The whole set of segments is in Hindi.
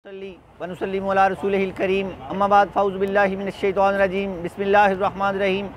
वनुसल्लिमु अला रसूलिहिल करीम अम्मा बाद फ़ऊज़ु बिल्लाहि मिनश शैतानिर रजीम बिस्मिल्लाहिर रहमानिर रहीम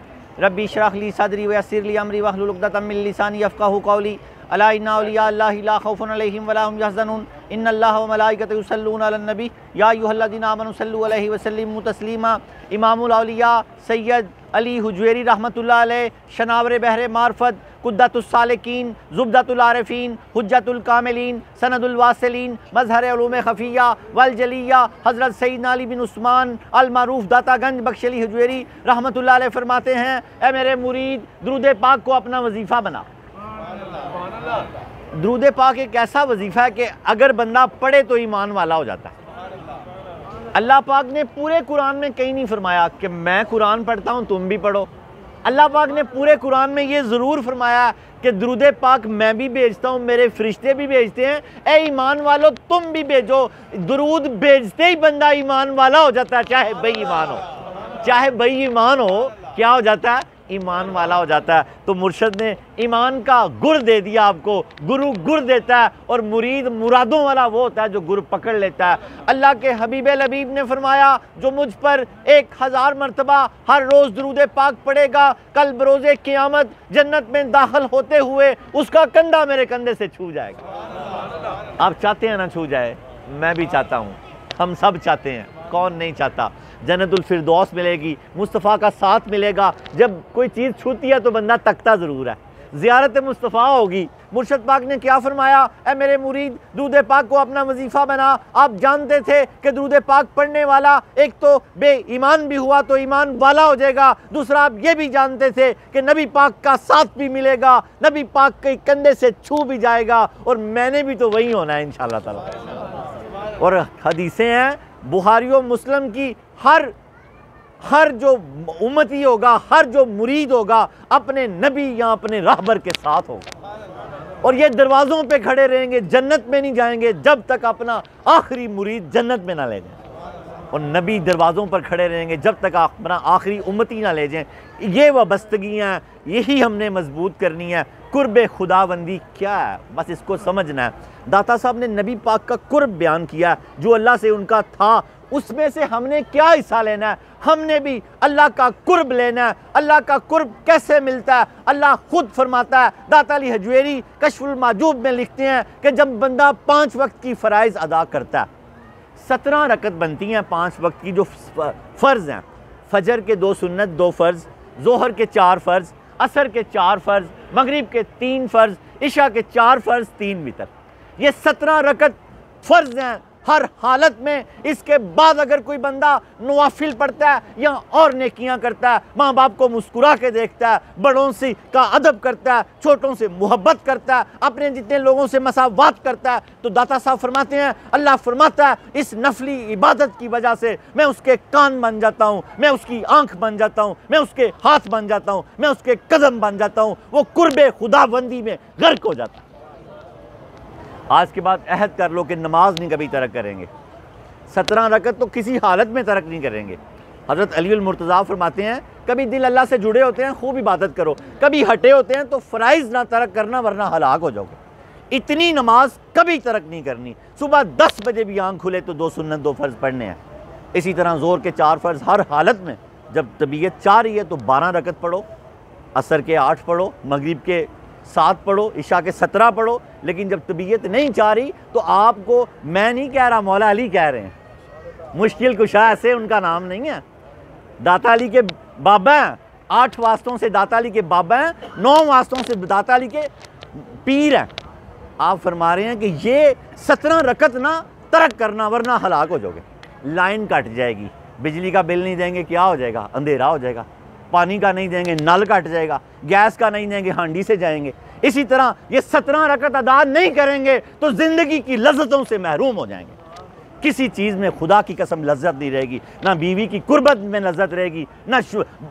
रब्बी इश्रह ली सदरी वयस्सिर ली अमरी वहलुल उक़दतम मिन लिसानी यफ़क़हू क़ौली अला इन्ना औलिया अल्लाहि ला खौफ़ुन अलैहिम वला हुम यहज़नून इन्नल्लाह व मलाइकतहु युसल्लूना अलन नबी या अय्युहल्लज़ीना आमनू सल्लु अलैहि व सल्लिमू तस्लीमा। इमामुल औलिया सैयद अली हुजवेरी रहमतुल्लाह अलैह शनावर बहरे मार्फत कुद्दतुस सालिकीन ज़ुब्दतुल आरिफ़ीन हुज्जतुल कामिलीन सनदुल वासिलीन मज़हर उलूम ख़फ़िया वल जलिया हज़रत सैयदना अली बिन उस्मान अल मारूफ़ दातागंज बख्शली हुजवेरी रहमतुल्लाह अलैह फरमाते हैं, ए मेरे मुरीद दुरूद पाक को अपना वजीफ़ा बना। दुरूद पाक एक ऐसा वजीफ़ा है कि अगर बंदा पढ़े तो ईमान वाला हो जाता है। अल्लाह पाक ने पूरे कुरान में कहीं नहीं फरमाया कि मैं कुरान पढ़ता हूँ तुम भी पढ़ो। अल्लाह पाक ने पूरे कुरान में ये ज़रूर फरमाया कि दुरूद पाक मैं भी भेजता हूँ, मेरे फरिश्ते भी भेजते हैं, ए ईमान वालों तुम भी भेजो। दुरूद भेजते ही बंदा ईमान वाला हो जाता है, चाहे बेईमान हो, चाहे बेईमान हो, क्या हो जाता है? ईमान वाला हो जाता है। तो मुर्शद ने ईमान का गुर दे दिया आपको। गुरु गुर देता है और मुरीद मुरादों वाला वो होता है जो गुर पकड़ लेता है। अल्लाह के हबीब लबीब ने फरमाया, जो मुझ पर 1000 मरतबा हर रोज़ दुरूद पाक पढ़ेगा, कल बरोज़े क़यामत जन्नत में दाखिल होते हुए उसका कंधा मेरे कंधे से छू जाएगा। आप चाहते हैं ना छू जाए? मैं भी चाहता हूँ, हम सब चाहते हैं, कौन नहीं चाहता। जन्नतुल फिरदौस मिलेगी, मुस्तफ़ा का साथ मिलेगा। जब कोई चीज़ छूती है तो बंदा तकता ज़रूर है। ज़ियारत मुस्तफ़ा होगी। मुर्शद पाक ने क्या फरमाया, ए मेरे मुरीद दुरूद पाक को अपना वजीफ़ा बना। आप जानते थे कि दुरूद पाक पढ़ने वाला एक तो बेईमान भी हुआ तो ईमान वाला हो जाएगा, दूसरा आप ये भी जानते थे कि नबी पाक का साथ भी मिलेगा, नबी पाक के कंधे से छू भी जाएगा, और मैंने भी तो वही होना है इंशाअल्लाह ताला। और हदीसें हैं बुखारी और मुस्लिम की, हर जो उम्मती होगा, हर जो मुरीद होगा अपने नबी या अपने रहबर के साथ होगा, और ये दरवाज़ों पे खड़े रहेंगे, जन्नत में नहीं जाएंगे जब तक अपना आखिरी मुरीद जन्नत में ना ले जाए, और नबी दरवाज़ों पर खड़े रहेंगे जब तक अपना आखिरी उम्मती ना ले जाएं। ये वाबस्तगियाँ, यही हमने मजबूत करनी है। कुर्ब खुदाबंदी क्या है, बस इसको समझना है। दाता साहब ने नबी पाक का कुर्ब बयान किया जो अल्लाह से उनका था, उसमें से हमने क्या हिस्सा लेना है? हमने भी अल्लाह का कुर्ब लेना है। अल्लाह का कुर्ब कैसे मिलता है? अल्लाह खुद फरमाता है। दाता अली हजवेरी कश्फुल माजूब में लिखते हैं कि जब बंदा 5 वक्त की फ़राइज़ अदा करता है, 17 रकत बनती हैं 5 वक्त की जो फ़र्ज़ हैं। फजर के 2 सुन्नत 2 फ़र्ज़, ज़ोहर के 4 फ़र्ज़, असर के 4 फ़र्ज़, मगरिब के 3 फ़र्ज़, इशा के 4 फ़र्ज़, 3 वितर। ये 17 रकत फ़र्ज़ हैं हर हालत में। इसके बाद अगर कोई बंदा नवाफिल पढ़ता है या और नेकियां करता है, माँ बाप को मुस्कुरा के देखता है, बड़ों से का अदब करता है, छोटों से मोहब्बत करता है, अपने जितने लोगों से मसावात करता है, तो दाता साहब फरमाते हैं, अल्लाह फरमाता है इस नफली इबादत की वजह से मैं उसके कान बन जाता हूँ, मैं उसकी आंख बन जाता हूँ, मैं उसके हाथ बन जाता हूँ, मैं उसके कदम बन जाता हूँ, वो कुर्बे खुदाबंदी में गर्क हो जाता है। आज के बाद अहद कर लो कि नमाज नहीं कभी तरक करेंगे। 17 रकत तो किसी हालत में तरक नहीं करेंगे। हज़रत अली मुर्तज़ा फरमाते हैं, कभी दिल अल्लाह से जुड़े होते हैं खूब इबादत करो, कभी हटे होते हैं तो फ़राइज़ ना तरक करना वरना हलाक हो जाओगे। इतनी नमाज कभी तरक नहीं करनी। सुबह 10 बजे भी आँख खुले तो 2 सुन्नत 2 फ़र्ज़ पढ़ने हैं। इसी तरह ज़ोर के 4 फ़र्ज़ हर हालत में। जब तबीयत चाह रही है तो 12 रकत पढ़ो, असर के 8 पढ़ो, मगरिब के 7 पढ़ो, इशा के 17 पढ़ो। लेकिन जब तबीयत नहीं चाह रही तो आपको, मैं नहीं कह रहा, मौला अली कह रहे हैं, मुश्किल कुशा ऐसे उनका नाम नहीं है, दाता अली के बाबा हैं। 8 वास्तों से दाता अली के बाबा हैं, 9 वास्तों से दाता अली के पीर हैं। आप फरमा रहे हैं कि ये 17 रकत ना तरक करना वरना हलाक हो जाओगे। लाइन कट जाएगी, बिजली का बिल नहीं देंगे क्या हो जाएगा? अंधेरा हो जाएगा। पानी का नहीं देंगे, नल कट जाएगा। गैस का नहीं देंगे, हांडी से जाएंगे। इसी तरह ये 17 रकत अदा नहीं करेंगे तो जिंदगी की लज्जतों से महरूम हो जाएंगे। किसी चीज़ में खुदा की कसम लज्जत नहीं रहेगी, ना बीवी की कुर्बत में लज्जत रहेगी, ना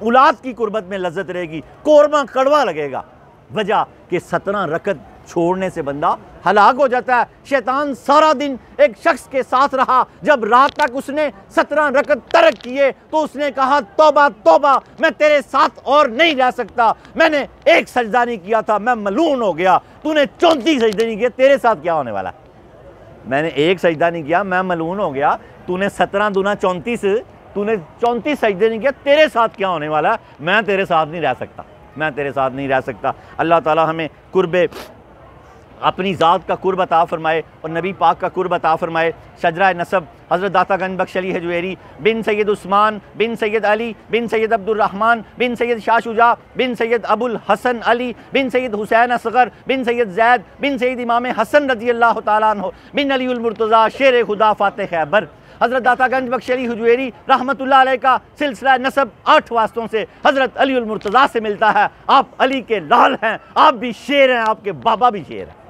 औलाद की कुर्बत में लज्जत रहेगी। कोरमा कड़वा लगेगा। वजह कि 17 रकत छोड़ने से बंदा हलाक हो जाता है। शैतान सारा दिन एक शख्स के साथ रहा, जब रात तक उसने 17 रकत तरक किए तो उसने कहा, तौबा तौबा, मैं तेरे साथ और नहीं रह सकता। मैंने एक सजदा नहीं किया था, मैं मलून हो गया। तूने 34 सजदे नहीं किए, तेरे साथ क्या होने वाला है? मैंने एक सजदा नहीं किया, मैं मलून हो गया। तूने 17 दूना 34, तूने 34 सजदे नहीं किया, तेरे साथ क्या होने वाला है? मैं तेरे साथ नहीं रह सकता, मैं तेरे साथ नहीं रह सकता। अल्लाह ताला हमें कुर्बे अपनी ज़ात का कुर्ब अता फ़रमाए और नबी पाक का कुर्ब अता फ़रमाए। शजरा नसब हज़रत दाता गंज बख्श अली हजवेरी बिन सैयद उस्मान बिन सैयद अली बिन सैयद अब्दुर्रहमान बिन सैयद शाह शुजा बिन सैयद अबुल हसन अली बिन सैयद हुसैन असगर बिन सैयद जैद बिन सैयद इमाम हसन रज़ी अल्लाह तआला अन्हु बिन अली उल मुर्तज़ा शेर खुदा फ़ातिह खैबर। हज़रत दाता गंज बख्श अली हजवेरी रहमतुल्लाह अलैह का सिलसिला नसब 8 वास्तों से हज़रत अली उल मुर्तज़ा से मिलता है। आप अली के लाल हैं, आप भी शेर हैं, आपके बाबा भी शेर हैं।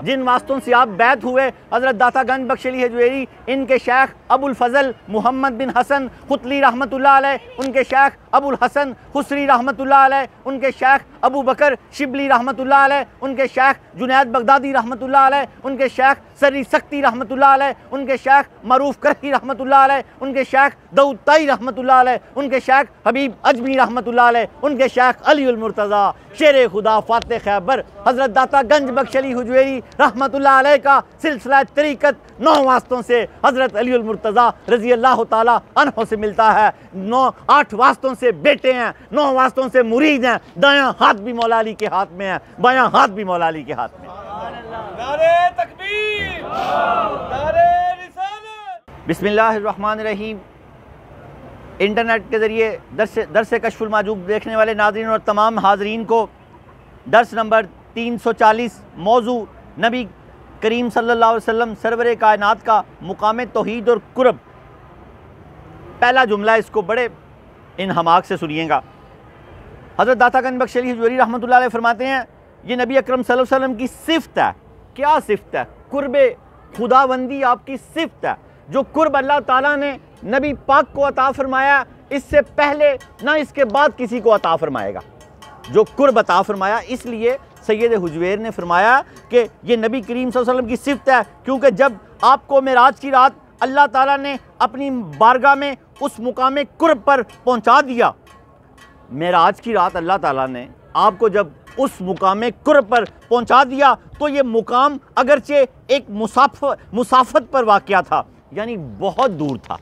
जिन वास्तों से आप बैत हुए हज़रत दाता गंज बख्श अली हजवेरी, इनके शेख अबुल फजल मोहम्मद बिन हसन खुतली रहमतुल्लाह अलैह, उनके शेख अबुल हसन खुसरी रहमतुल्लाह अलैह, उनके शेख अबू बकर शिबली रहमतुल्लाह अलैह, उनके शेख जुनैद बगदादी रहमतुल्लाह अलैह, उनके शेख सरी सख्ती रहमतुल्लाह अलैह, उनके शेख मरूफ करही रहमतुल्लाह अलैह, उनके शेख दाऊद ताई रहमतुल्लाह अलैह, उनके शेख हबीब अजमी रहमतुल्लाह अलैह, उनके शेख अली उल मुर्तज़ा शेर खुदा फ़ातिह खैबर। हज़रत दाता गंज बख्श अली हजवेरी रहमतुल्लाह अलैह का सिलसिला तरीक़त 9 वास्तों से हज़रत अली उल मुर्तज़ा रज़ी अल्लाह ताला अन्हु से मिलता है। 8 वास्तों से बेटे हैं, 9 वास्तों से मुरीद हैं। दायां हाथ भी मौला अली के हाथ में है, बायां हाथ भी मौला अली के हाथ में। नारे तकबीर, नारे रिसालत। बिस्मिल्लाहिर्रहमानिर्रहीम। इंटरनेट के ज़रिए दर्स कश्फुल माजूब देखने वाले नाज़रीन और तमाम हाज़रीन को दर्स नंबर 340 मौजू नबी करीम सल्लल्लाहु अलैहि वसल्लम सरवर कायनात का मुकाम तौहीद और कुर्ब। पहला जुमला इसको बड़े इन्हमाक से सुनिएगा। हज़रत दाता गंज बख्श अली हजवेरी रहमतुल्लाह अलैह फरमाते हैं, ये नबी अकरम सल्लल्लाहु अलैहि वसल्लम की सिफ़त है। क्या सिफ़त है? कुर्बे खुदाबंदी आपकी सिफ़त है। जो कुर्ब अल्लाह ताला ने नबी पाक को अता फरमाया, इससे पहले ना इसके बाद किसी को अता फरमाएगा। जो कुर्ब अता फरमाया, इसलिए सैयद हुजवेर ने फरमाया कि ये नबी करीम सल्लल्लाहु अलैहि वसल्लम की सिफ़त है, क्योंकि जब आपको मेराज की रात अल्लाह ताला ने अपनी बारगाह में उस मुकाम कुर्ब पर पहुंचा दिया, मेराज की रात अल्लाह ताला ने आपको जब उस मुकाम कुर्ब पर पहुंचा दिया, तो ये मुकाम अगरचे एक मुसाफत पर वाक़या था, यानी बहुत दूर था।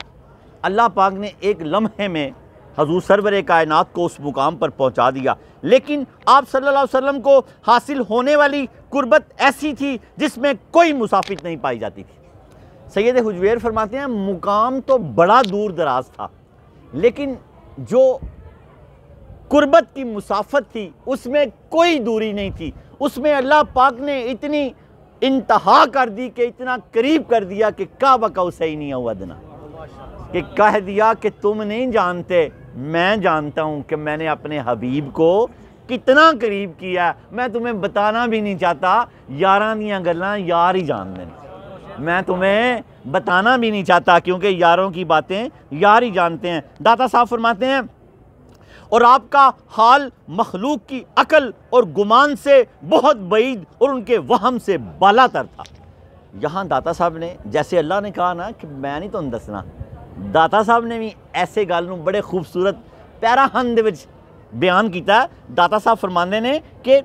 अल्लाह पाक ने एक लम्हे में हजूर सरवर कायनात को उस मुकाम पर पहुंचा दिया। लेकिन आप सल्लल्लाहु अलैहि वसल्लम को हासिल होने वाली कुर्बत ऐसी थी जिसमें कोई मुसाफित नहीं पाई जाती थी। सैयद हुजवेर फरमाते हैं, मुकाम तो बड़ा दूर दराज था, लेकिन जो कुर्बत की मुसाफत थी उसमें कोई दूरी नहीं थी। उसमें अल्लाह पाक ने इतनी इंतहा कर दी कि इतना करीब कर दिया कि काबा कौसैनी औ अदना, कि कह दिया कि तुम नहीं जानते, मैं जानता हूँ कि मैंने अपने हबीब को कितना करीब किया। मैं तुम्हें बताना भी नहीं चाहता, यारां दियां गल्लां यार ही जान दें। मैं तुम्हें बताना भी नहीं चाहता, क्योंकि यारों की बातें यार ही जानते हैं। दाता साहब फरमाते हैं, और आपका हाल मखलूक की अकल और गुमान से बहुत बईद और उनके वहम से बालातर था। यहाँ दाता साहब ने, जैसे अल्लाह ने कहा ना कि मैं नहीं तुहानू दसना, दाता साहब ने भी ऐसे गल नूं बड़े खूबसूरत पैराहन दे विच बयान किया। दाता साहब फरमाते ने कि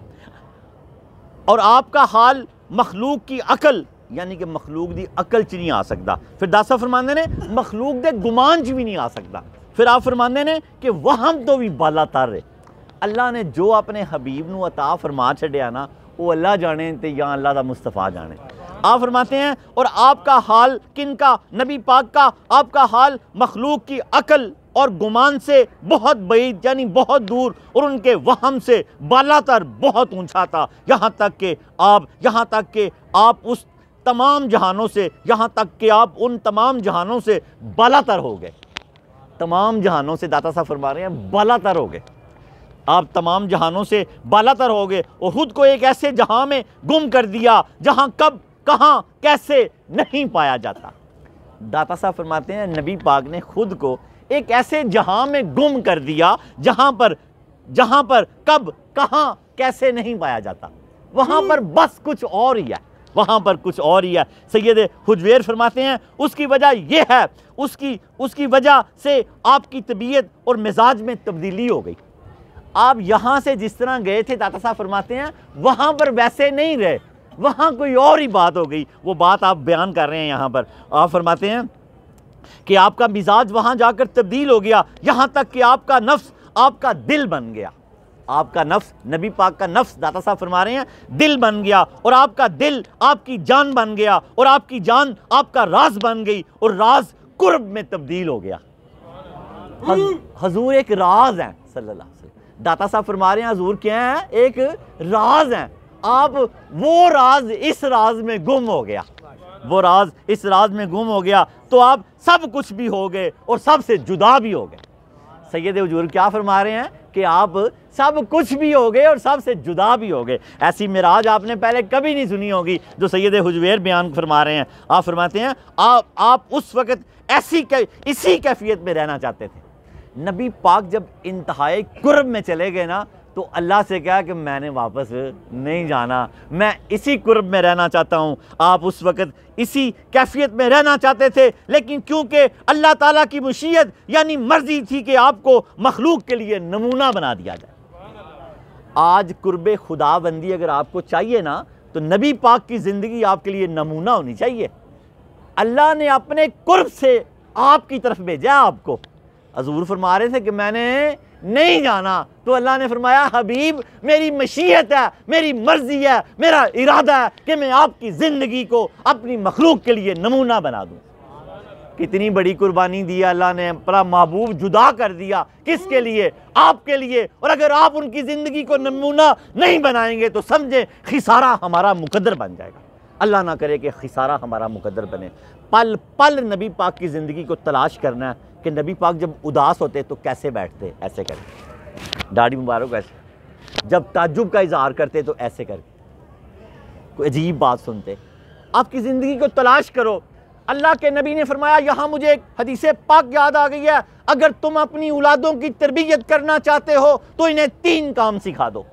और आपका हाल मखलूक की अकल, यानी कि मखलूक दी अकल च नहीं आ सकता। फिर दाता साहब फरमाते ने मखलूक दे गुमान च भी नहीं आ सकता। फिर आप फरमाते ने कि वहम तो भी बाला तर है। अल्लाह ने जो अपने हबीब नूं अता फरमा छड़िया ना, वो अल्लाह जाने ते या अल्लाह दा मुस्तफ़ा जाने। आप फरमाते हैं, और आपका हाल किनका? नबी पाक का। आपका हाल मखलूक की अकल और गुमान से बहुत बईद, यानी बहुत दूर, और उनके वहम से बालातर बहुत ऊंचा था। यहाँ तक कि आप उस तमाम जहानों से, यहाँ तक कि आप उन तमाम जहानों से बालातर हो गए। तमाम जहानों से दाता साहब फरमा रहे हैं बालातर हो गए। आप तमाम जहानों से बालातर हो गए और खुद को एक ऐसे जहां में गुम कर दिया जहां कब, कहां, कैसे नहीं पाया जाता। दाता साहब फरमाते हैं, नबी पाक ने खुद को एक ऐसे जहां में गुम कर दिया जहां पर कब, कहां, कैसे नहीं पाया जाता। वहां पर बस कुछ और ही है, वहां पर कुछ और ही है। सैयद हुजवेर फरमाते हैं, उसकी वजह यह है, उसकी वजह से आपकी तबीयत और मिजाज में तब्दीली हो गई। आप यहां से जिस तरह गए थे, दाता साहब फरमाते हैं, वहां पर वैसे नहीं रहे। वहाँ कोई और ही बात हो गई। वो बात आप बयान कर रहे हैं यहाँ पर। आप फरमाते हैं कि आपका मिजाज वहाँ जाकर तब्दील हो गया, यहाँ तक कि आपका नफ्स आपका दिल बन गया। आपका नफ्स, नबी पाक का नफ्स, दाता साहब फरमा रहे हैं, दिल बन गया, और आपका दिल आपकी जान बन गया, और आपकी जान आपका राज बन गई, और राज कुर्ब में तब्दील हो गया। हजूर एक राज हैं सल्लल्लाहु अलैहि वसल्लम। दाता साहब फरमा रहे हैं हजूर क्या है? एक राज हैं। आप वो राज इस राज में गुम हो गया, वो राज इस राज में गुम हो गया, तो आप सब कुछ भी हो गए और सबसे जुदा भी हो गए। सैयद हुजूर क्या फरमा रहे हैं कि आप सब कुछ भी हो गए और सबसे जुदा भी हो गए। ऐसी मिराज आपने पहले कभी नहीं सुनी होगी जो सैयद हुजूर बयान फरमा रहे हैं। आप फरमाते हैं आप उस वक़्त इसी कैफियत में रहना चाहते थे। नबी पाक जब इंतहाई कुर्ब में चले गए ना, तो अल्लाह से कहा कि मैंने वापस नहीं जाना, मैं इसी कुर्ब में रहना चाहता हूँ। आप उस वक़्त इसी कैफियत में रहना चाहते थे, लेकिन क्योंकि अल्लाह ताला की मशीयत यानी मर्जी थी कि आपको मखलूक के लिए नमूना बना दिया जाए। आज कुर्ब खुदाबंदी अगर आपको चाहिए ना, तो नबी पाक की ज़िंदगी आपके लिए नमूना होनी चाहिए। अल्लाह ने अपने कुर्ब से आपकी तरफ भेजा आपको। हजूर फरमा रहे थे कि मैंने नहीं जाना, तो अल्लाह ने फरमाया हबीब मेरी मशीयत है, मेरी मर्जी है, मेरा इरादा है कि मैं आपकी ज़िंदगी को अपनी मखलूक के लिए नमूना बना दूँ। कितनी बड़ी कुर्बानी दी अल्लाह ने, अपना महबूब जुदा कर दिया। किसके लिए? आपके लिए। और अगर आप उनकी ज़िंदगी को नमूना नहीं बनाएंगे तो समझें खिसारा हमारा मुकद्दर बन जाएगा। अल्लाह ना करे कि खिसारा हमारा मुकद्दर बने। पल पल नबी पाक की ज़िंदगी को तलाश करना है कि नबी पाक जब उदास होते तो कैसे बैठते, ऐसे करके दाढ़ी मुबारक ऐसे, जब ताज्जुब का इजहार करते तो ऐसे करके, कोई अजीब बात सुनते। आपकी ज़िंदगी को तलाश करो। अल्लाह के नबी ने फरमाया, यहाँ मुझे एक हदीस पाक याद आ गई है, अगर तुम अपनी औलादों की तरबियत करना चाहते हो तो इन्हें 3 काम सिखा दो।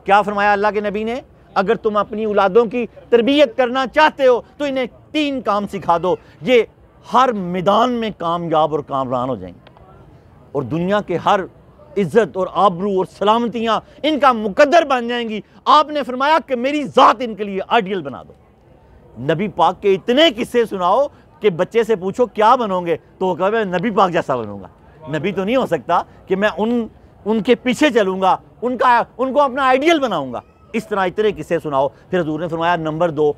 क्या फरमाया अल्लाह के नबी ने? अगर तुम अपनी औलादों की तरबियत करना चाहते हो तो इन्हें 3 काम सिखा दो, ये हर मैदान में कामयाब और कामरान हो जाएंगे, और दुनिया के हर इज्जत और आबरू और सलामतियाँ इनका मुकद्दर बन जाएंगी। आपने फरमाया कि मेरी ज़ात इनके लिए आइडियल बना दो। नबी पाक के इतने किस्से सुनाओ कि बच्चे से पूछो क्या बनोगे, तो वो कहे मैं नबी पाक जैसा बनूंगा। नबी तो नहीं हो सकता कि मैं उनके पीछे चलूँगा, उनको अपना आइडियल बनाऊँगा। इस तरह इतने किस्से सुनाओ। फिर हजूर ने फरमाया नंबर 2,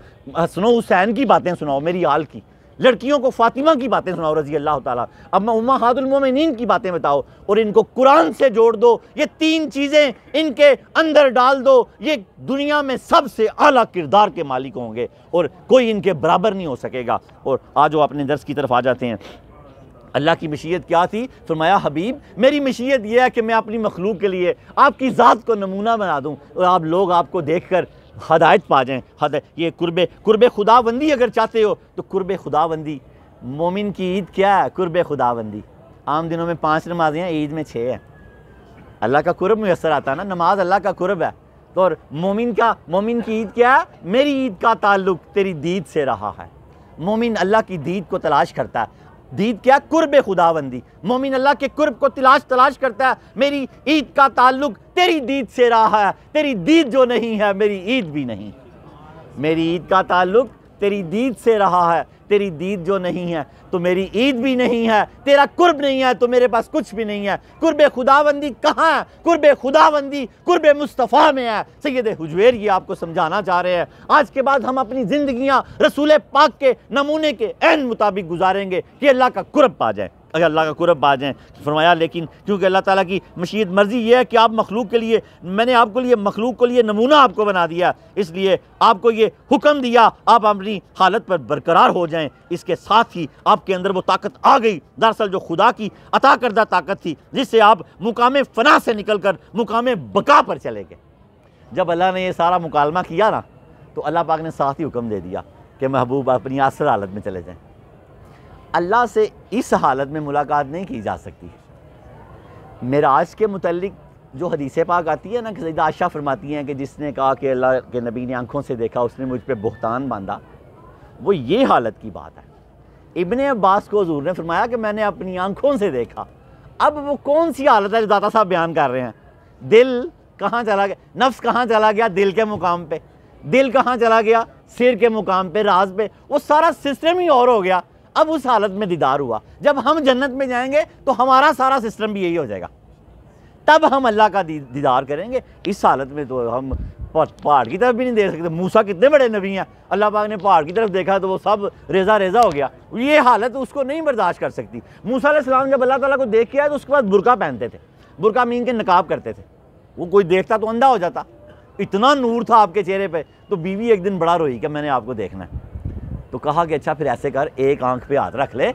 सुनो हुसैन की बातें सुनाओ, मेरी आल की। लड़कियों को फातिमा की बातें सुनाओ रज़ी अल्लाह ताला। अब मैं उम्महातुल मोमिनीन की बातें बताओ, और इनको कुरान से जोड़ दो। ये 3 चीज़ें इनके अंदर डाल दो, ये दुनिया में सबसे आला किरदार के मालिक होंगे और कोई इनके बराबर नहीं हो सकेगा। और आज वो अपने दर्स की तरफ आ जाते हैं। अल्लाह की मशीयत क्या थी? फरमाया हबीब मेरी मशीयत यह है कि मैं अपनी मखलूक के लिए आपकी ज़ात को नमूना बना दूँ, और आप लोग आपको देख कर हदायत पा जाएँ। ये कुर्ब खुदाबंदी अगर चाहते हो तो कुर्ब खुदाबंदी, मोमिन की ईद क्या है? कुर्ब खुदाबंदी। आम दिनों में 5 नमाज़ें हैं, ईद में 6 हैं। अल्लाह का कुर्ब मुयस्सर आता है ना, नमाज अल्लाह का कुर्ब है। तो और मोमिन की ईद क्या है? मेरी ईद का ताल्लुक तेरी दीद से रहा है। मोमिन अल्लाह की दीद को तलाश करता है। दीद क्या? कुर्ब खुदाबंदी। मोमिन अल्लाह के कुर्ब को तलाश करता है। मेरी ईद का ताल्लुक तेरी दीद से रहा है, तेरी दीद जो नहीं है मेरी ईद भी नहीं। मेरी ईद का ताल्लुक तेरी दीद से रहा है, तेरी दीद जो नहीं है तो मेरी ईद भी नहीं है, तेरा कुर्ब नहीं है तो मेरे पास कुछ भी नहीं है। कुर्ब खुदाबंदी कहाँ है? कुर्ब खुदाबंदी कुर्ब मुस्तफ़ा में है। सैयद हुजूर ये आपको समझाना चाह रहे हैं। आज के बाद हम अपनी ज़िंदगियाँ रसूल पाक के नमूने के ऐन मुताबिक गुजारेंगे कि अल्लाह का कुर्ब पा जाए, अगर अल्लाह का कुर्ब पा जाएँ। फरमाया लेकिन क्योंकि अल्लाह ताला की मशीयत मर्जी ये है कि आप मखलूक के लिए, मैंने आपको लिए मखलूक के लिए नमूना आपको बना दिया, इसलिए आपको ये हुक्म दिया आप अपनी हालत पर बरकरार हो जाएं। इसके साथ ही आपके अंदर वो ताकत आ गई, दरअसल जो खुदा की अता करदा ताकत थी, जिससे आप मुकाम फ़ना से निकल कर मुकाम बका पर चले गए। जब अल्लाह ने ये सारा मुकालमा किया ना, तो अल्लाह पाक ने साथ ही हुक्म दे दिया कि महबूब अपनी आसर हालत में चले जाएँ। अल्लाह से इस हालत में मुलाकात नहीं की जा सकती। मेराज के मुतल्लिक जो हदीस पाक आती है ना, कि सैयदा आयशा फरमाती हैं कि जिसने कहा कि अल्लाह के नबी ने आंखों से देखा उसने मुझ पे बुहतान बांधा, वो ये हालत की बात है। इब्ने अब्बास को हुजूर ने फरमाया कि मैंने अपनी आंखों से देखा। अब वो कौन सी हालत है जो दाता साहब बयान कर रहे हैं? दिल कहाँ चला गया? नफ्स कहाँ चला गया? दिल के मुकाम पे। दिल कहाँ चला गया? सिर के मुकाम पे, राज पे, वो सारा सिस्टम ही और हो गया। अब उस हालत में दीदार हुआ। जब हम जन्नत में जाएंगे तो हमारा सारा सिस्टम भी यही हो जाएगा, तब हम अल्लाह का दीदार करेंगे। इस हालत में तो हम पहाड़ की तरफ भी नहीं देख सकते। मूसा कितने बड़े नबी हैं, अल्लाह पाक ने पहाड़ की तरफ देखा तो वो सब रेजा रेजा हो गया। ये हालत उसको नहीं बर्दाश्त कर सकती। मूसा अलैहिस्सलाम जब अल्लाह ताला को देख के आए तो उसके बाद बुरका पहनते थे, बुरका मीन के नकाब करते थे। वो कोई देखता तो अंधा हो जाता, इतना नूर था आपके चेहरे पे। तो बीवी एक दिन बड़ा रोई कि मैंने आपको देखना है। तो कहा कि अच्छा फिर ऐसे कर, एक आंख पे हाथ रख ले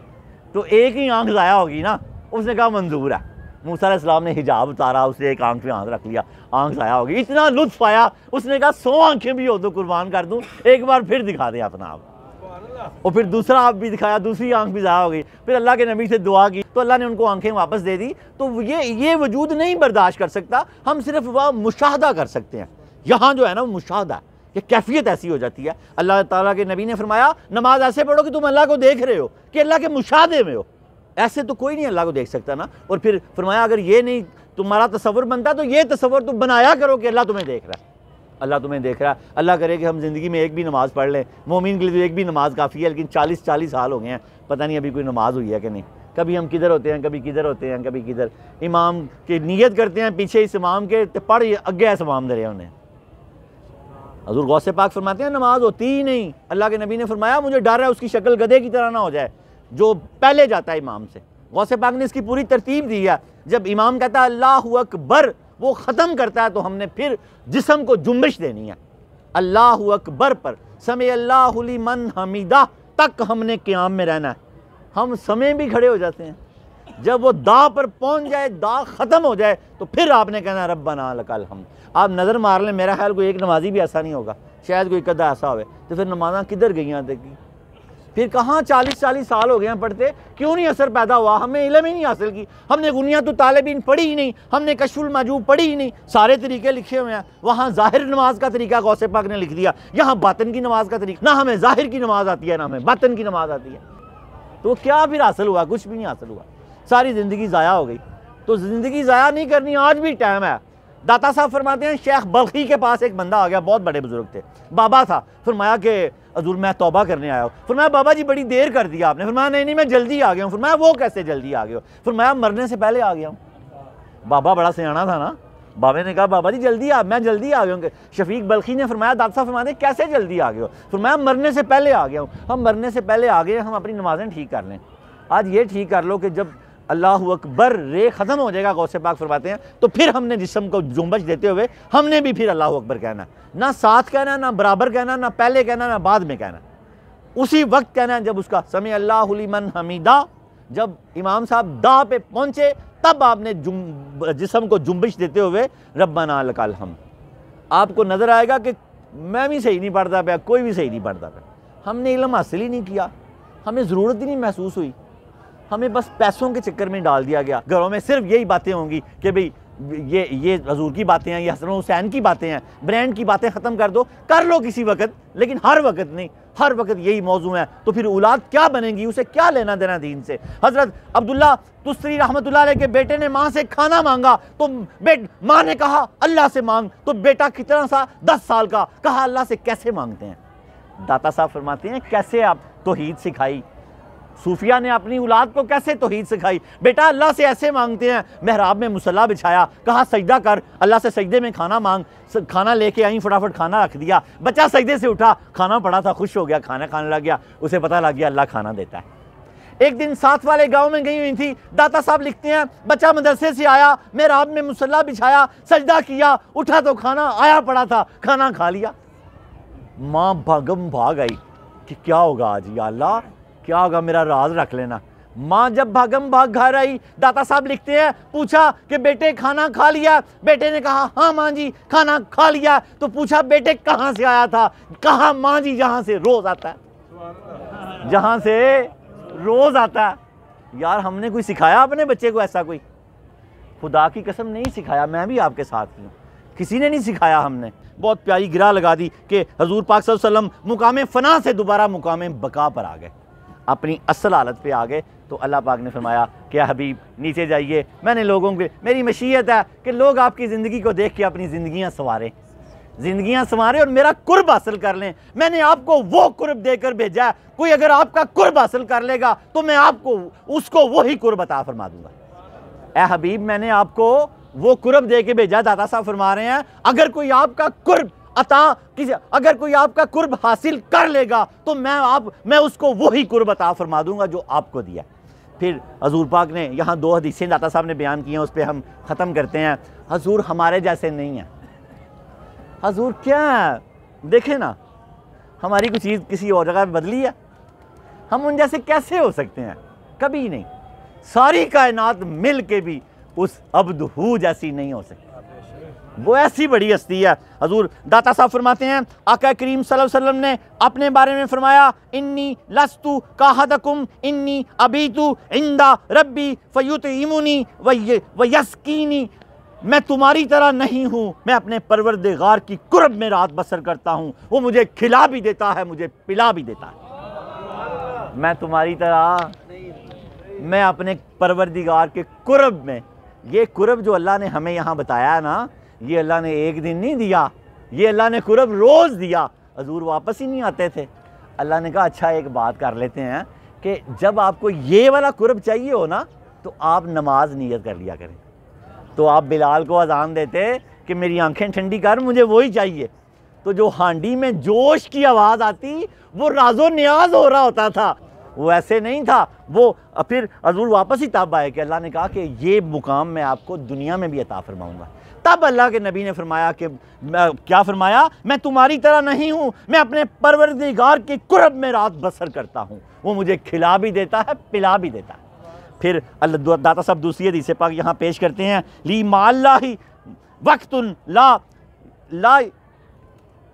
तो एक ही आंख ज़ाया होगी ना। उसने कहा मंजूर है। मूसा अलैहिस्सलाम ने हिजाब उतारा, उसने एक आंख पे हाथ रख लिया, आंख ज़ाया होगी। इतना लुत्फ आया, उसने कहा 100 आंखें भी हो तो कुर्बान कर दूँ, एक बार फिर दिखा दे अपना आप। और फिर दूसरा आप भी दिखाया, दूसरी आंख भी ज़ाया हो गई। फिर अल्लाह के नबी से दुआ की तो अल्लाह ने उनको आंखें वापस दे दी। तो ये वजूद नहीं बर्दाश्त कर सकता, हम सिर्फ वह मुशाहदा कर सकते हैं। यहाँ जो है ना वो मुशाहदा, ये कैफियत ऐसी हो जाती है। अल्लाह ताला के नबी ने फरमाया नमाज ऐसे पढ़ो कि तुम अल्लाह को देख रहे हो, कि अल्लाह के मुशाहदे में हो। ऐसे तो कोई नहीं अल्लाह को देख सकता ना। और फिर फरमाया अगर ये नहीं तुम्हारा तसव्वुर बनता तो ये तसव्वुर तुम बनाया करो कि अल्लाह तुम्हें देख रहा है, अल्लाह तुम्हें देख रहा है। अल्लाह करे कि हम ज़िंदगी में एक भी नमाज़ पढ़ लें। मोमिन के लिए तो एक भी नमाज काफ़ी है, लेकिन 40 साल हो गए हैं, पता नहीं अभी कोई नमाज हुई है कि नहीं। कभी हम किधर होते हैं, कभी किधर होते हैं, कभी किधर। इमाम की नीयत करते हैं पीछे इस इमाम के, पढ़ अगे इस इमाम दे उन्हें। हज़ूर गौसे पाक फरमाते हैं नमाज होती ही नहीं। अल्लाह के नबी ने फरमाया मुझे डर है उसकी शक्ल गधे की तरह ना हो जाए जो पहले जाता है इमाम से। गौसे पाक ने इसकी पूरी तरतीब दी है। जब इमाम कहता है अल्लाहु अकबर, वो ख़त्म करता है तो हमने फिर जिस्म को जुम्बिश देनी है। अल्लाहु अकबर पर समय अल्लाहु लिमन हमीदा तक हमने क़याम में रहना है। हम समय भी खड़े हो जाते हैं। जब वो दा पर पहुंच जाए, दा ख़त्म हो जाए, तो फिर आपने कहना रब्बना लकल हम्द। आप नज़र मार लें, मेरा ख्याल कोई एक नमाजी भी ऐसा नहीं होगा, शायद कोई कदा ऐसा हो। तो फिर नमाज़ा किधर गई देखी, फिर कहाँ 40 साल हो गए हैं पढ़ते, क्यों नहीं असर पैदा हुआ? हमें इल्म ही नहीं हासिल की, हमने गुनियात तालिबीन पढ़ी ही नहीं, हमने कशफुल माजूब पढ़ी ही नहीं। सारे तरीके लिखे हुए हैं, वहाँ ज़ाहिर नमाज का तरीका गौसे पाक ने लिख दिया, यहाँ बातन की नमाज का तरीका। ना हमें ज़ाहिर की नमाज आती है, ना हमें बातन की नमाज आती है। तो क्या फिर हासिल हुआ? कुछ भी नहीं हासिल हुआ, सारी ज़िंदगी ज़ाया हो गई। तो ज़िंदगी ज़ाया नहीं करनी, आज भी टाइम है। दाता साहब फरमाते हैं शेख बल्खी के पास एक बंदा आ गया, बहुत बड़े बुजुर्ग थे, बाबा था। फरमाया कि हजूर मैं तौबा करने आया हूँ। फरमाया बाबा जी बड़ी देर कर दिया आपने। फरमाया नहीं मैं जल्दी आ गया हूँ। फरमाया वो कैसे जल्दी आ गए हो? फरमाया मरने से पहले आ गया हूँ। बाबा बड़ा सियाना था ना। बाबा ने कहा बाबा जी जल्दी मैं जल्दी आ गया हूँ। शफीक बल्खी ने फरमाया दाता साहब फरमाते कैसे जल्दी आ गए हो? फरमाया मरने से पहले आ गया हूँ। हम मरने से पहले आ गए, हम अपनी नमाजें ठीक कर लें। आज ये ठीक कर लो कि जब अल्लाहु अकबर रे ख़त्म हो जाएगा, गौसे पाक फरमाते हैं, तो फिर हमने जिस्म को जुम्बश देते हुए हमने भी फिर अल्लाहु अकबर कहना, ना साथ कहना, ना बराबर कहना, ना पहले कहना, ना बाद में कहना। उसी वक्त कहना है जब उसका समय अल्लाहु लिमन हमीदा, जब इमाम साहब दा पे पहुँचे तब आपने जिस्म को जुम्बिश देते हुए रब्बना लकल हम्द। आपको नज़र आएगा कि मैं भी सही नहीं पढ़ता पाया, कोई भी सही नहीं पढ़ता पाया। हमने इल्म हासिल ही नहीं किया, हमें ज़रूरत ही नहीं महसूस हुई, हमें बस पैसों के चक्कर में डाल दिया गया। घरों में सिर्फ यही बातें होंगी कि भाई ये हजूर की बातें हैं, ये हसन हुसैन की बातें हैं, ब्रांड की बातें ख़त्म कर दो, कर लो किसी वक्त, लेकिन हर वक्त नहीं। हर वक्त यही मौजू है तो फिर औलाद क्या बनेगी? उसे क्या लेना देना दीन से? हज़रत अब्दुल्ला तुस्तरी रहमतुल्लाह अलैह के बेटे ने माँ से खाना मांगा तो माँ ने कहा अल्लाह से मांग। तो बेटा कितना सा 10 साल का, कहा अल्लाह से कैसे मांगते हैं? दाता साहब फरमाते हैं कैसे आप तौहीद सिखाई, सूफिया ने अपनी औलाद को कैसे तौहीद सिखाई। बेटा अल्लाह से ऐसे मांगते हैं। महराब में मुसल्ला बिछाया, कहा सजदा कर, अल्लाह से सजदे में खाना मांग। खाना लेके आई, फटाफट खाना रख दिया। बच्चा सजदे से उठा, खाना पड़ा था, खुश हो गया, खाना खाने लग गया। उसे पता लग गया अल्लाह खाना देता है। एक दिन साथ वाले गांव में गई हुई थी, दाता साहब लिखते हैं बच्चा मदरसे से आया, महराब में मुसल्ला बिछाया, सजदा किया, उठा तो खाना आया पड़ा था, खाना खा लिया। माँ भागम भाग आई कि क्या होगा आज, या अल्लाह क्या होगा, मेरा राज रख लेना। माँ जब भागम भाग घर आई, दाता साहब लिखते हैं पूछा कि बेटे खाना खा लिया? बेटे ने कहा हाँ माँ जी खाना खा लिया। तो पूछा बेटे कहाँ से आया था? कहा माँ जी जहाँ से रोज आता है, जहाँ से रोज आता है। यार हमने कोई सिखाया अपने बच्चे को ऐसा? कोई खुदा की कसम नहीं सिखाया। मैं भी आपके साथ हूँ, किसी ने नहीं सिखाया। हमने बहुत प्यारी गिरा लगा दी कि हजूर पाक सल्लल्लाहु अलैहि वसल्लम मुकाम फना से दोबारा मुकाम बका पर आ गए, अपनी असल हालत पे आ गए। तो अल्लाह पाक ने फरमाया कि हबीब नीचे जाइए, मैंने लोगों के, मेरी मशीयत है कि लोग आपकी ज़िंदगी को देख के अपनी ज़िंदगियाँ संवारें। ज़िंदगियां संवारें और मेरा कुर्ब हासिल कर लें। मैंने आपको वो कुर्ब देकर भेजा है। कोई अगर आपका कुर्ब हासिल कर लेगा तो मैं आपको उसको वही कुर्ब अता फरमा दूंगा। ए हबीब, मैंने आपको वो कुर्ब दे के भेजा। दाता साहब फरमा रहे हैं, अगर कोई आपका कुर्ब अगर कोई आपका कुर्ब हासिल कर लेगा तो मैं उसको वही कुर्ब अता फरमा दूंगा जो आपको दिया। फिर हजूर पाक ने यहाँ 2 हदीसें दाता साहब ने बयान की हैं, उस पर हम ख़त्म करते हैं। हजूर हमारे जैसे नहीं हैं। हजूर क्या है, देखें ना, हमारी कुछ चीज़ किसी और जगह बदली है, हम उन जैसे कैसे हो सकते हैं? कभी नहीं। सारी कायनात मिल के भी उस अब्दहू जैसी नहीं हो सकती। वो ऐसी बड़ी हस्ती है। हजूर दाता साहब फरमाते हैं, आका करीम सल्लल्लाहु अलैहि वसल्लम ने अपने बारे में फरमाया, इन्नी लस्तु काहदकुम इन्नी अबीतु इंदा रब्बी फयुतइमुनी व यस्कीनी। मैं तुम्हारी तरह नहीं हूँ, मैं अपने परवरदिगार की कुर्ब में रात बसर करता हूँ। वो मुझे खिला भी देता है, मुझे पिला भी देता है। मैं तुम्हारी तरह, मैं अपने परवरदिगार के कुर्ब में, ये कुर्ब जो अल्लाह ने हमें यहाँ बताया है ना, ये अल्लाह ने एक दिन नहीं दिया, ये अल्लाह ने कुर्ब रोज़ दिया। हजूर वापस ही नहीं आते थे। अल्लाह ने कहा अच्छा एक बात कर लेते हैं कि जब आपको ये वाला कुर्ब चाहिए हो ना तो आप नमाज नियत कर लिया करें। तो आप बिलाल को अजान देते कि मेरी आंखें ठंडी कर, मुझे वही चाहिए। तो जो हांडी में जोश की आवाज़ आती वो राजो न्याज हो रहा होता था, वो ऐसे नहीं था। वो फिर हजूर वापस ही तब आए कि अल्लाह ने कहा कि ये मुकाम मैं आपको दुनिया में भी अता फरमाऊँगा। तब अल्लाह के नबी ने फरमाया कि क्या फरमाया, मैं तुम्हारी तरह नहीं हूँ, मैं अपने परवरदिगार के कुर्ब में रात बसर करता हूँ। वो मुझे खिला भी देता है, पिला भी देता है। फिर अल्लाह दाता साहब दूसरी हदीस पाक यहाँ पेश करते हैं, ली माल्लाही वक्तुन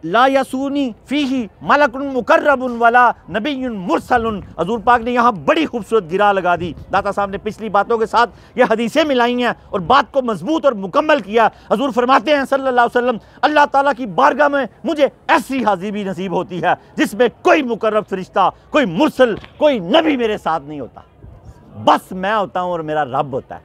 ला यसूनी फीही मलकुन मुकर्रबुन वला नबियुन मुरसलुन। हजूर पाक ने यहाँ बड़ी खूबसूरत गिरा लगा दी। दाता साहब ने पिछली बातों के साथ ये हदीसें मिलाई हैं और बात को मजबूत और मुकम्मल किया। हजूर फरमाते हैं सल्लल्लाहु अलैहि वसल्लम, अल्लाह ताला की बारगाह में मुझे ऐसी हाज़िरी नसीब होती है जिसमें कोई मुकर्रब फरिश्ता, कोई मुरसल, कोई नबी मेरे साथ नहीं होता, बस मैं होता हूँ और मेरा रब होता है।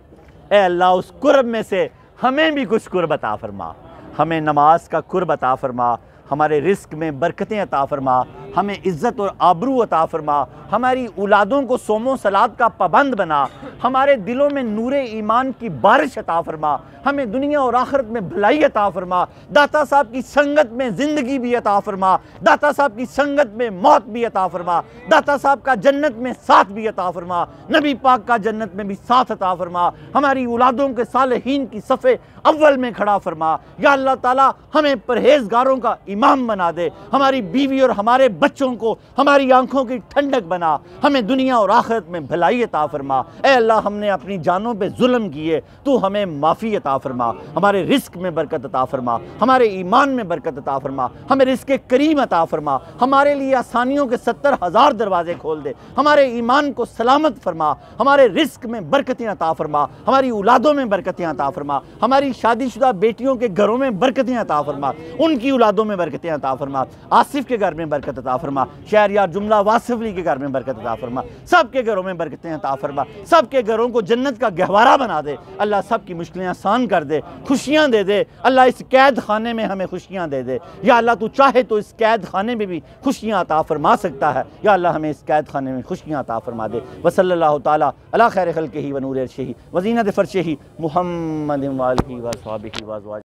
ए अल्लाह, उस कुर्ब में से हमें भी कुछ कुर्ब अता फरमा। हमें नमाज का कुर्ब अता फरमा, हमारे रिस्क में बरकतें अता फरमा, हमें इज़्ज़त और आबरू अता फरमा, हमारी औलादों को सोमो सलात का पाबंद बना, हमारे दिलों में नूरे ईमान की बारिश अता फरमा, हमें दुनिया और आखिरत में भलाई अता फरमा। दाता साहब की संगत में ज़िंदगी भी अता फरमा, दाता साहब की संगत में मौत भी अता फरमा, दाता साहब का जन्नत में साथ भी अता फरमा, नबी पाक का जन्नत में भी साथ अता फरमा, हमारी औलादों के सालेहीन की सफ़े अव्वल में खड़ा फरमा। या अल्लाह ताला हमें परहेजगारों का इमाम बना दे, हमारी बीवी और हमारे बच्चों को हमारी आंखों की ठंडक बना, हमें दुनिया और आखिरत में भलाई अता फरमा। ए अल्लाह, हमने अपनी जानों पे जुल्म किए, तू हमें माफ़ी अता फरमा, हमारे रिस्क में बरकत अता फरमा, हमारे ईमान में बरकत अता फरमा, हमें रिस्क करीम अता फरमा, हमारे लिए आसानियों के 70,000 दरवाजे खोल दे, हमारे ईमान को सलामत फरमा, हमारे रिस्क में बरकतें अता फरमा, हमारी औलादों में बरकतें अता फरमा, हमारी शादीशुदा बेटियों के घरों में बरकतें अता फरमा, उनकी औलादों में बरकतें अता फरमा, आसिफ के घर में बरकत अता फरमा, शहरयार जुमला वासिफली के घर में बरकत अता फरमा, सबके घरों में बरकतें अता फरमा, सबके घरों को जन्नत का गहवारा बना दे। अल्लाह सबकी मुश्किलें आसान कर दे, खुशियाँ दे दे। अल्लाह इस कैद खाने में हमें खुशियाँ दे दे। या अल्लाह तू चाहे तो इस कैद खाने में भी खुशियाँ अता फरमा सकता है। या अल्लाह हमें इस कैद खाने में खुशियाँ अता फरमा दे। वसल्लल्लाहु ताला अला खैर खल्क़िही व नूर अर्शिही व ज़ीनत फ़र्शिही मुहम्मदिन व आलिही व अस्हाबिही व अज़वाजिही।